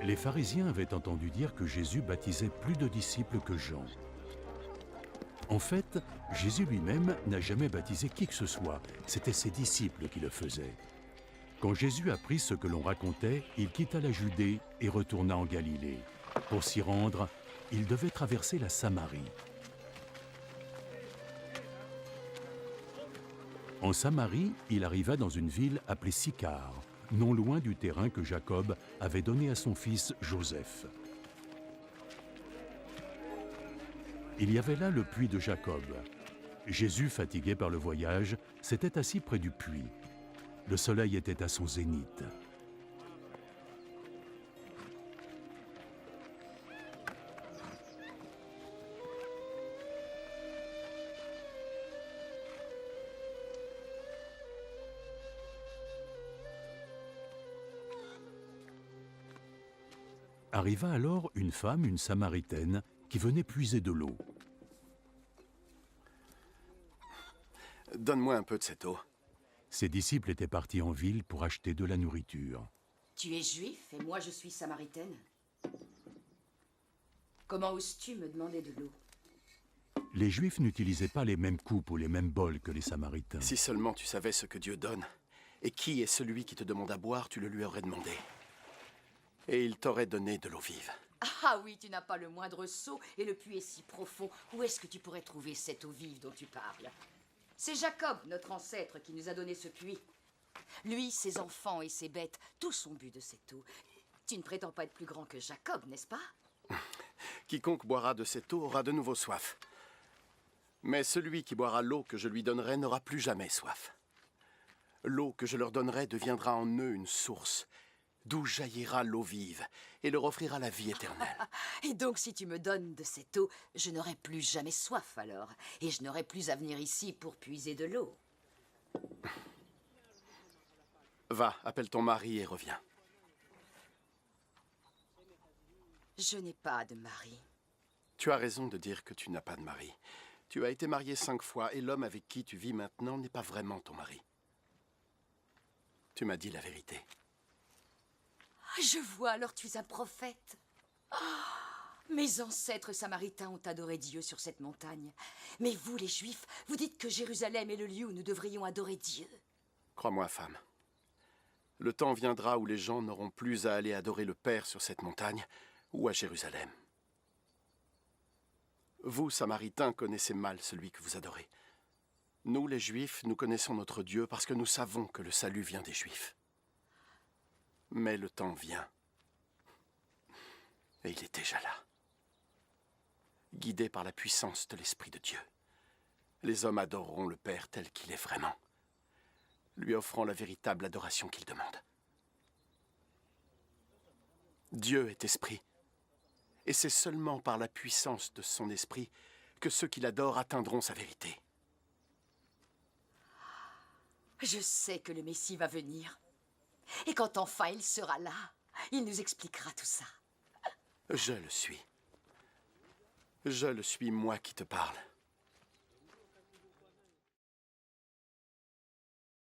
Les pharisiens avaient entendu dire que Jésus baptisait plus de disciples que Jean. En fait, Jésus lui-même n'a jamais baptisé qui que ce soit, c'était ses disciples qui le faisaient. Quand Jésus apprit ce que l'on racontait, il quitta la Judée et retourna en Galilée. Pour s'y rendre, il devait traverser la Samarie. En Samarie, il arriva dans une ville appelée Sychar, non loin du terrain que Jacob avait donné à son fils Joseph. Il y avait là le puits de Jacob. Jésus, fatigué par le voyage, s'était assis près du puits. Le soleil était à son zénith. Arriva alors une femme, une Samaritaine, qui venait puiser de l'eau. Donne-moi un peu de cette eau. Ses disciples étaient partis en ville pour acheter de la nourriture. Tu es juif et moi je suis samaritaine. Comment oses-tu me demander de l'eau? Les Juifs n'utilisaient pas les mêmes coupes ou les mêmes bols que les Samaritains. Si seulement tu savais ce que Dieu donne, et qui est celui qui te demande à boire, tu le lui aurais demandé. Et il t'aurait donné de l'eau vive. Ah oui, tu n'as pas le moindre seau et le puits est si profond. Où est-ce que tu pourrais trouver cette eau vive dont tu parles? C'est Jacob, notre ancêtre, qui nous a donné ce puits. Lui, ses enfants et ses bêtes, tous ont bu de cette eau. Tu ne prétends pas être plus grand que Jacob, n'est-ce pas? Quiconque boira de cette eau aura de nouveau soif. Mais celui qui boira l'eau que je lui donnerai n'aura plus jamais soif. L'eau que je leur donnerai deviendra en eux une source, d'où jaillira l'eau vive, et leur offrira la vie éternelle. Et donc, si tu me donnes de cette eau, je n'aurai plus jamais soif alors, et je n'aurai plus à venir ici pour puiser de l'eau. Va, appelle ton mari et reviens. Je n'ai pas de mari. Tu as raison de dire que tu n'as pas de mari. Tu as été marié 5 fois, et l'homme avec qui tu vis maintenant n'est pas vraiment ton mari. Tu m'as dit la vérité. Je vois, alors tu es un prophète. Mes ancêtres samaritains ont adoré Dieu sur cette montagne. Mais vous, les Juifs, vous dites que Jérusalem est le lieu où nous devrions adorer Dieu. Crois-moi, femme. Le temps viendra où les gens n'auront plus à aller adorer le Père sur cette montagne ou à Jérusalem. Vous, Samaritains, connaissez mal celui que vous adorez. Nous, les Juifs, nous connaissons notre Dieu parce que nous savons que le salut vient des Juifs. Mais le temps vient. Et il est déjà là. Guidé par la puissance de l'Esprit de Dieu, les hommes adoreront le Père tel qu'il est vraiment, lui offrant la véritable adoration qu'il demande. Dieu est esprit, et c'est seulement par la puissance de son esprit que ceux qui l'adorent atteindront sa vérité. Je sais que le Messie va venir. Et quand enfin il sera là, il nous expliquera tout ça. Je le suis. Je le suis, moi qui te parle.